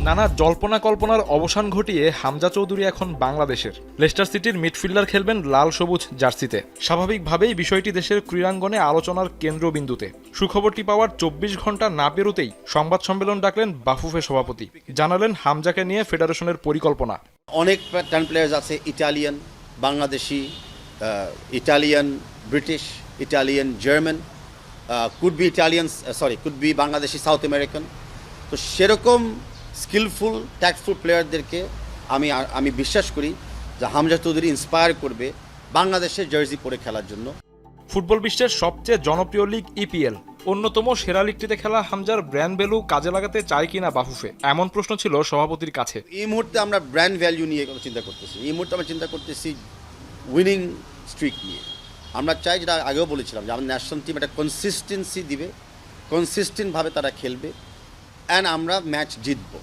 নানা জল্পনা কল্পনার অবসান ঘটিয়ে হামজা চৌধুরী এখন বাংলাদেশের। লেস্টার সিটির মিডফিল্ডার খেলবেন লাল সবুজ জার্সিতে। স্বাভাবিকভাবেই বিষয়টি দেশের ক্রীড়াঙ্গনে আলোচনার কেন্দ্রবিন্দুতে। সুখবরটি পাওয়ার 24 ঘন্টা না পেরোতেই সংবাদ সম্মেলন ডাকলেন বাফুফে সভাপতি। জানালেন হামজাকে নিয়ে ফেডারেশনের পরিকল্পনা। অনেক টান প্লেয়ার্স আছে, Italian, Bangladeshi, Italian, British, Italian, German, could be Bangladeshi, south American. তো সেরকম স্কিলফুল ট্যাক্টফুল প্লেয়ারদেরকে আমি বিশ্বাস করি যে হামজা চৌধুরী ইন্সপায়ার করবে বাংলাদেশের জার্সি পরে খেলার জন্য। ফুটবল বিশ্বের সবচেয়ে জনপ্রিয় লিগ ইপিএল, অন্যতম সেরা লিগটিতে খেলা হামজার ব্র্যান্ড ভ্যালু কাজে লাগাতে চায় কিনা বাফুফে, এমন প্রশ্ন ছিল সভাপতির কাছে। এই মুহূর্তে আমরা ব্র্যান্ড ভ্যালু নিয়ে চিন্তা করতেছি। এই মুহূর্তে আমরা চিন্তা করতেছি উইনিং স্ট্রিক নিয়ে। আমরা চাই, যেটা আগেও বলেছিলাম, যে আমাদের ন্যাশনাল টিম একটা কনসিস্টেন্সি দিবে, কনসিস্টেন্টভাবে তারা খেলবে, অ্যান্ড আমরা ম্যাচ জিতব।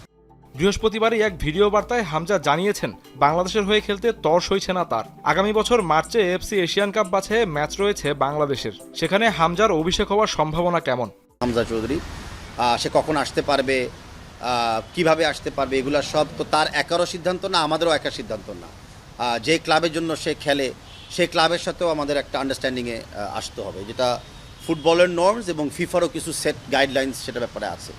বৃহস্পতিবারই এক ভিডিও বার্তায় হামজা জানিয়েছেন বাংলাদেশের হয়ে খেলতে তর সইছে না তার। আগামী বছর মার্চে এএফসি এশিয়ান কাপ বাছাইয়ে ম্যাচ রয়েছে বাংলাদেশের। সেখানে হামজার অভিষেক হওয়ার সম্ভাবনা কেমন? হামজা চৌধুরী সে কখন আসতে পারবে, কিভাবে আসতে পারবে, এগুলো সব তো তার একারও সিদ্ধান্ত না, আমাদেরও একার সিদ্ধান্ত না। যে ক্লাবের জন্য সে খেলে সেই ক্লাবের সাথেও আমাদের একটা আন্ডারস্ট্যান্ডিংয়ে আসতে হবে, যেটা ফুটবলের নর্মস এবং ফিফারও কিছু সেট গাইডলাইন্স সেটা ব্যাপারে আছে।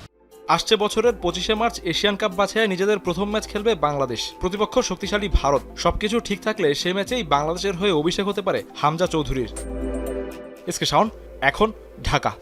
আসছে বছরের 25শে মার্চ এশিয়ান কাপ বাছাইয়ে নিজেদের প্রথম ম্যাচ খেলবে বাংলাদেশ। প্রতিপক্ষ শক্তিশালী ভারত। সবকিছু ঠিক থাকলে সে ম্যাচেই বাংলাদেশের হয়ে অভিষেক হতে পারে হামজা চৌধুরীর। এসকে শাওন, এখন ঢাকা।